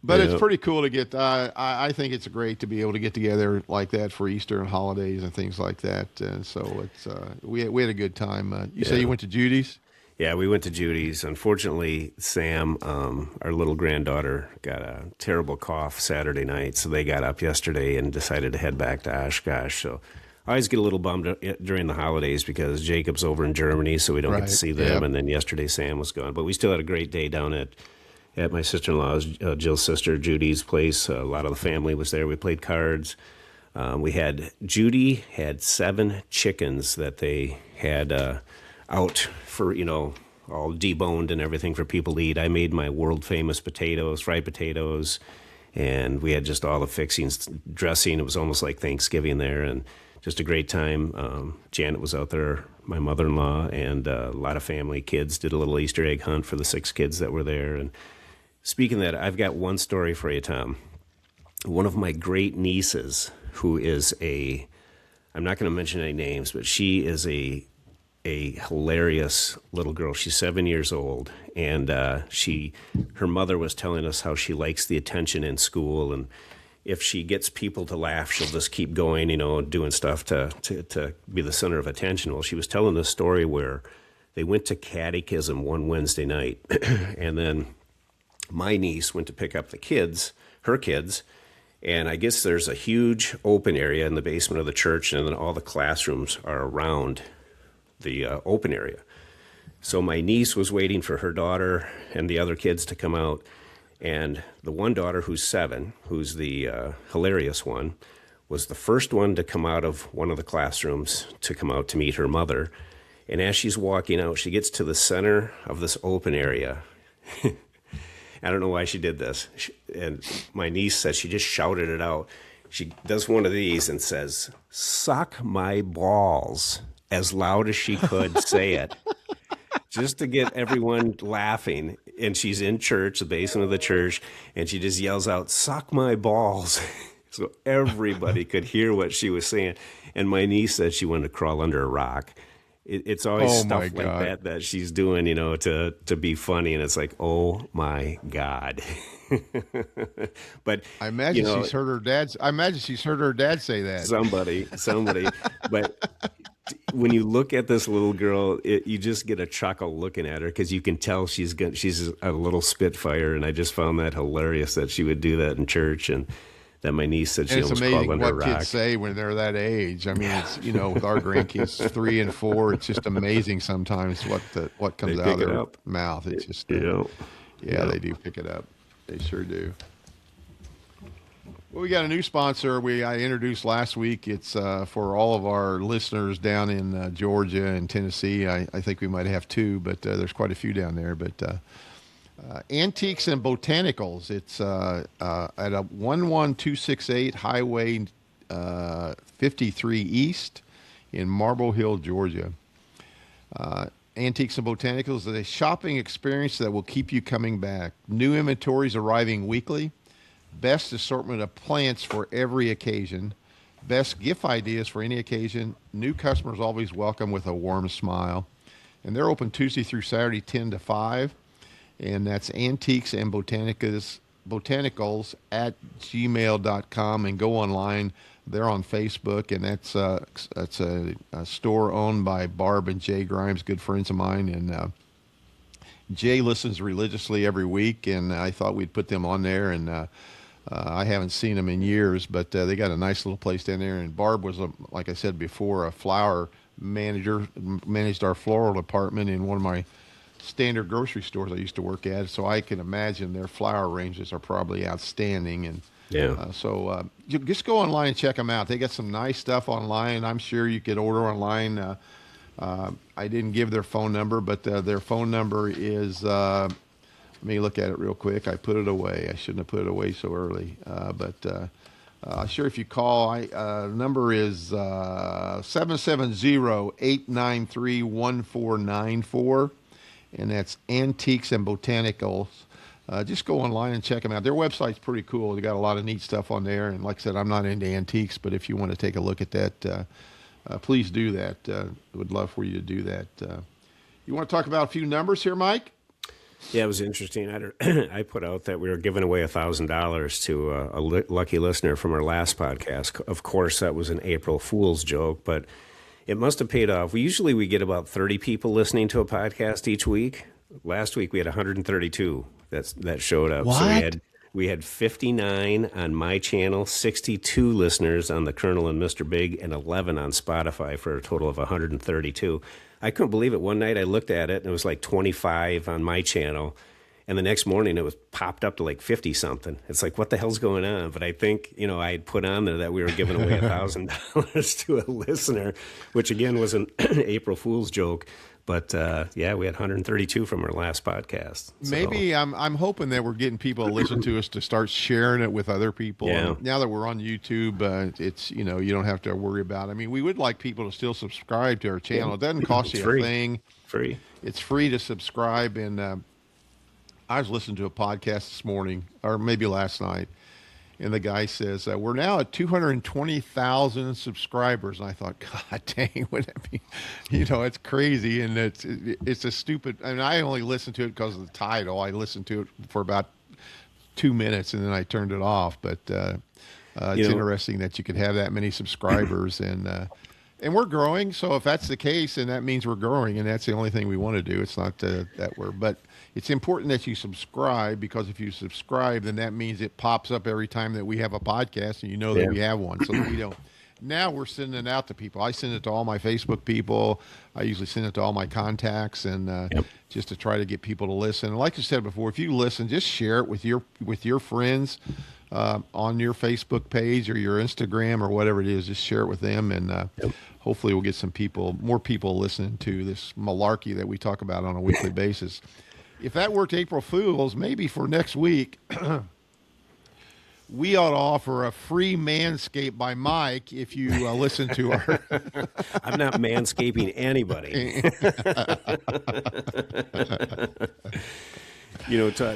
But it's pretty cool to get. I think it's great to be able to get together like that for Easter and holidays and things like that. And so it's we had a good time. You say you went to Judy's? Yeah, we went to Judy's. Unfortunately, Sam, our little granddaughter, got a terrible cough Saturday night, so they got up yesterday and decided to head back to Oshkosh. So I always get a little bummed during the holidays because Jacob's over in Germany, so we don't get to see them. Yep. And then yesterday Sam was gone, but we still had a great day down at my sister-in-law's, Jill's sister, Judy's place. A lot of the family was there. We played cards. Judy had 7 chickens that they had out for, all deboned and everything for people to eat. I made my world-famous potatoes, fried potatoes, and we had just all the fixings, dressing. It was almost like Thanksgiving there, and just a great time. Janet was out there, my mother-in-law, and a lot of family, kids, did a little Easter egg hunt for the 6 kids that were there. And speaking of that, I've got one story for you, Tom. One of my great nieces, who is I'm not going to mention any names, but she is a hilarious little girl. She's 7 years old, and her mother was telling us how she likes the attention in school, and if she gets people to laugh, she'll just keep going, doing stuff to be the center of attention. Well, she was telling this story where they went to catechism one Wednesday night, and then my niece went to pick up her kids, and I guess there's a huge open area in the basement of the church, and then all the classrooms are around the open area. So my niece was waiting for her daughter and the other kids to come out, and the one daughter, who's 7, who's the hilarious one, was the first one to come out of one of the classrooms to come out to meet her mother. And as she's walking out, she gets to the center of this open area. I don't know why she did this. And my niece says she just shouted it out. She does one of these and says, "Suck my balls," as loud as she could say it, just to get everyone laughing. And she's in church, the basement of the church, and she just yells out, "Suck my balls." So everybody could hear what she was saying. And my niece said she wanted to crawl under a rock. It's always stuff like that she's doing, to be funny, and it's like, oh my God. But I imagine she's heard her dad. I imagine she's heard her dad say that. Somebody. But when you look at this little girl, you just get a chuckle looking at her, because you can tell she's a little spitfire, and I just found that hilarious that she would do that in church, and that my niece said she almost crawled under a rock. It's amazing what kids say when they're that age. I mean, it's with our grandkids 3 and 4, it's just amazing sometimes what comes out of their mouth. It's just they do pick it up. They sure do. Well, we got a new sponsor I introduced last week. It's for all of our listeners down in Georgia and Tennessee. I think we might have 2, but there's quite a few down there. But Antiques and Botanicals. It's at a 11268 Highway 53 East in Marble Hill, Georgia. Antiques and Botanicals is a shopping experience that will keep you coming back. New inventories arriving weekly. Best assortment of plants for every occasion. Best gift ideas for any occasion. New customers always welcome with a warm smile. And they're open Tuesday through Saturday, 10 to 5. And that's Antiques and Botanicals at gmail.com. And go online. They're on Facebook, and that's a store owned by Barb and Jay Grimes, good friends of mine. And Jay listens religiously every week, and I thought we'd put them on there. And I haven't seen them in years, but they got a nice little place down there. And Barb was, like I said before, a flower manager, managed our floral department in one of my standard grocery stores I used to work at. So I can imagine their flower ranges are probably outstanding. And so you just go online and check them out. They got some nice stuff online. I'm sure you could order online. I didn't give their phone number, but their phone number is, let me look at it real quick. I put it away. I shouldn't have put it away so early. But sure, if you call, number is 770-893-1494, and that's Antiques and Botanicals. Just go online and check them out. Their website's pretty cool. They got a lot of neat stuff on there. And like I said, I'm not into antiques, but if you want to take a look at that, please do that. Would love for you to do that. You want to talk about a few numbers here, Mike? Yeah, it was interesting. I put out that we were giving away $1,000 to a lucky listener from our last podcast. Of course, that was an April Fool's joke, but it must have paid off. We get about 30 people listening to a podcast each week. Last week we had 132 that showed up. What? So we had 59 on my channel, 62 listeners on the Colonel and Mr. Bigg, and 11 on Spotify for a total of 132. I couldn't believe it. One night I looked at it and it was like 25 on my channel, and the next morning it was popped up to like 50 something. It's like, what the hell's going on? But I think, I had put on there that we were giving away $1,000 to a listener, which again was an April Fool's joke. But we had 132 from our last podcast. So. Maybe I'm hoping that we're getting people to listen to us to start sharing it with other people. Yeah. And now that we're on YouTube, it's you don't have to worry about it. I mean, we would like people to still subscribe to our channel. It doesn't cost you a thing. Free. It's free to subscribe. And I was listening to a podcast this morning, or maybe last night, and the guy says, we're now at 220,000 subscribers. And I thought, God dang, would that be, it's crazy. And it's a stupid, and I only listened to it because of the title. I listened to it for about 2 minutes and then I turned it off. But it's interesting that you could have that many subscribers and we're growing. So if that's the case, then that means we're growing, and that's the only thing we want to do. It's not that but it's important that you subscribe, because if you subscribe, then that means it pops up every time that we have a podcast, and that we have one, so that we don't. Now we're sending it out to people. I send it to all my Facebook people. I usually send it to all my contacts, and just to try to get people to listen. And like I said before, if you listen, just share it with your friends on your Facebook page or your Instagram or whatever it is. Just share it with them, and hopefully we'll get more people listening to this malarkey that we talk about on a weekly basis. If that worked April Fools, maybe for next week, we ought to offer a free Manscape by Mike if you listen to our... I'm not manscaping anybody.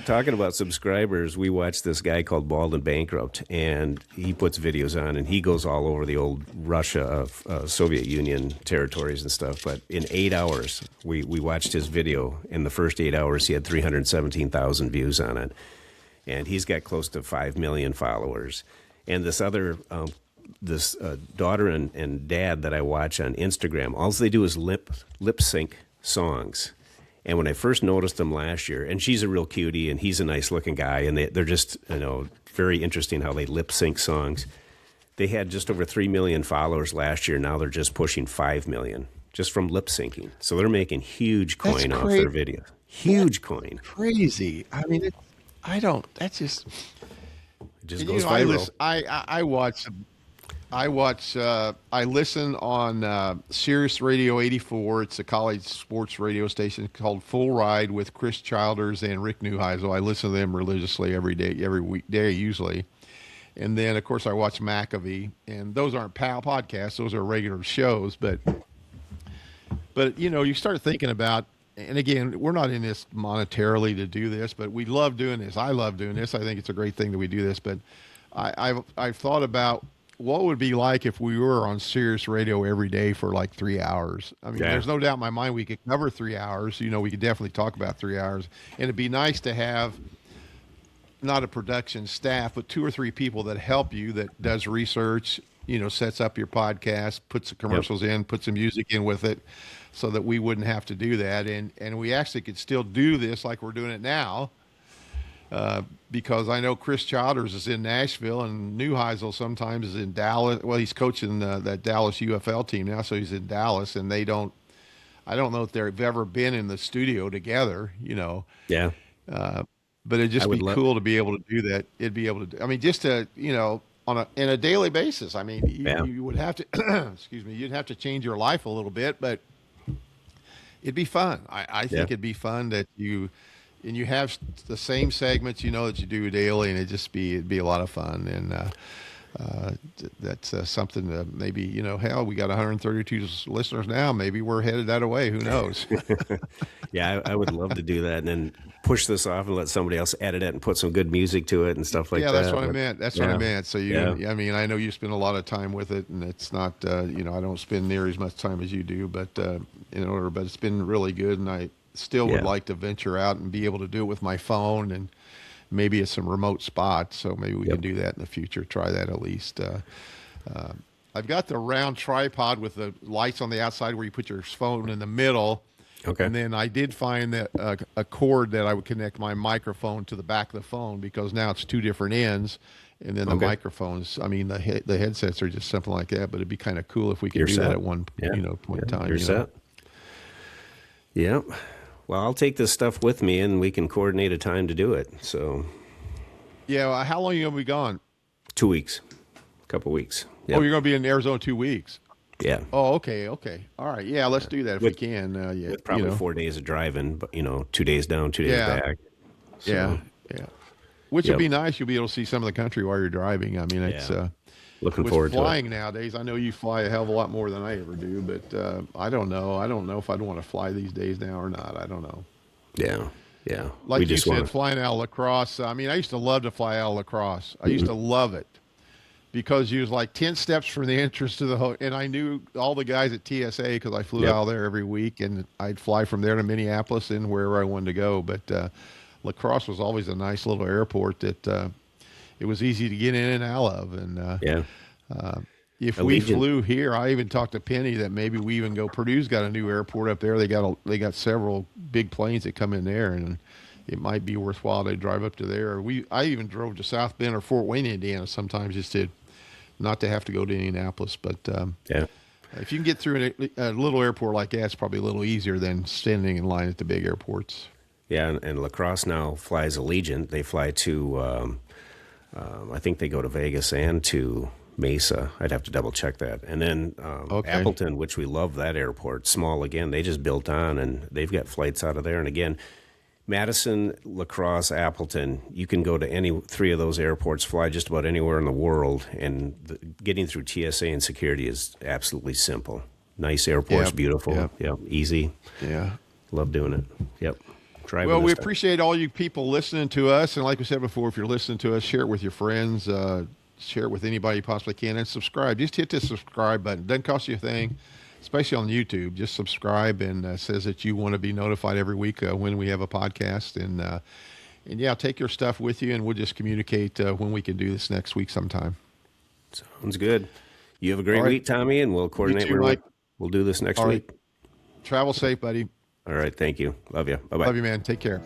Talking about subscribers, we watched this guy called Bald and Bankrupt, and he puts videos on, and he goes all over the old Russia of Soviet Union territories and stuff. But in 8 hours, we watched his video. In the first 8 hours, he had 317,000 views on it. And he's got close to 5 million followers. And this other, daughter and dad that I watch on Instagram, all they do is lip sync songs. And when I first noticed them last year, and she's a real cutie, and he's a nice-looking guy, and they're just, very interesting how they lip-sync songs. They had just over 3 million followers last year. Now they're just pushing 5 million just from lip-syncing. So they're making huge coin off their videos. Huge coin. Crazy. I mean, that's just... It just goes viral. I listen on Sirius Radio 84. It's a college sports radio station called Full Ride with Chris Childers and Rick Neuheisel. I listen to them religiously every day, every weekday usually. And then, of course, I watch McAfee, and those aren't podcasts; those are regular shows. But you start thinking about, and again, we're not in this monetarily to do this, but we love doing this. I love doing this. I think it's a great thing that we do this. But I've thought about what would it be like if we were on Sirius Radio every day for like 3 hours. I mean, there's no doubt in my mind we could cover 3 hours. We could definitely talk about 3 hours, and it'd be nice to have not a production staff, but 2 or 3 people that help you, that does research, sets up your podcast, puts the commercials in, puts some music in with it, so that we wouldn't have to do that. And we actually could still do this like we're doing it now, because I know Chris Childers is in Nashville, and Neuheisel sometimes is in Dallas. Well, he's coaching that Dallas UFL team now, so he's in Dallas, and I don't know if they've ever been in the studio together, Yeah. But it'd just be cool to be able to do that. It'd be able to, I mean, just to, in a daily basis. I mean, you would have to, excuse me, you'd have to change your life a little bit, but it'd be fun. I think it'd be fun that you have the same segments, that you do daily, and it'd be a lot of fun. And that's something that maybe, hell, we got 132 listeners now. Maybe we're headed that way. Who knows? Yeah, I would love to do that, and then push this off and let somebody else edit it and put some good music to it and stuff like that. Yeah, that's what I meant. That's what I meant. So I mean, I know you spend a lot of time with it, and it's not, I don't spend near as much time as you do, but but it's been really good, and I still would like to venture out and be able to do it with my phone, and maybe at some remote spots. So maybe we can do that in the future. Try that at least. I've got the round tripod with the lights on the outside where you put your phone in the middle. Okay. And then I did find that a cord that I would connect my microphone to the back of the phone, because now it's 2 different ends, and then the microphones. I mean, the headsets are just something like that. But it'd be kind of cool if we could do that at one point in time. You're set. Yep. Well, I'll take this stuff with me, and we can coordinate a time to do it. So. Yeah. Well, how long are you gonna be gone? 2 weeks. A couple weeks. Yep. Oh, you're gonna be in Arizona 2 weeks. Yeah. Oh, okay. All right. Yeah, let's do that if we can. With probably 4 days of driving, but 2 days down, 2 days back. So, yeah. Which would be nice. You'll be able to see some of the country while you're driving. I mean, it's looking forward to it. With flying nowadays, I know you fly a hell of a lot more than I ever do, but I don't know. I don't know if I'd want to fly these days now or not. I don't know. Yeah. Yeah. Like you said, flying out of La Crosse. I mean, I used to love to fly out of La Crosse. I used to love it, because you was like 10 steps from the entrance to the hotel. And I knew all the guys at TSA, because I flew out there every week, and I'd fly from there to Minneapolis and wherever I wanted to go. But La Crosse was always a nice little airport that it was easy to get in and out of. And if we flew here, I even talked to Penny that maybe we even go. Purdue's got a new airport up there. They got several big planes that come in there, and it might be worthwhile to drive up to there. I even drove to South Bend or Fort Wayne, Indiana, sometimes, just to not to have to go to Indianapolis. But if you can get through a little airport like that, it's probably a little easier than standing in line at the big airports. Yeah, and La Crosse now flies Allegiant. They fly to, I think they go to Vegas and to Mesa. I'd have to double check that. And then Appleton, which we love that airport, small again. They just built on, and they've got flights out of there. And again, Madison, La Crosse, Appleton, you can go to any 3 of those airports, fly just about anywhere in the world, and getting through TSA and security is absolutely simple. Nice airports, beautiful, easy. Yeah. Love doing it. Yep. Well, we appreciate all you people listening to us, and like we said before, if you're listening to us, share it with your friends, share it with anybody you possibly can, and subscribe. Just hit the subscribe button. Doesn't cost you a thing. Especially on YouTube, just subscribe, and says that you want to be notified every week when we have a podcast. And take your stuff with you, and we'll just communicate when we can do this next week sometime. Sounds good. You have a great week, Tommy, and we'll coordinate. You too, Mike. We'll do this next week. Travel safe, buddy. All right. Thank you. Love you. Bye-bye. Love you, man. Take care.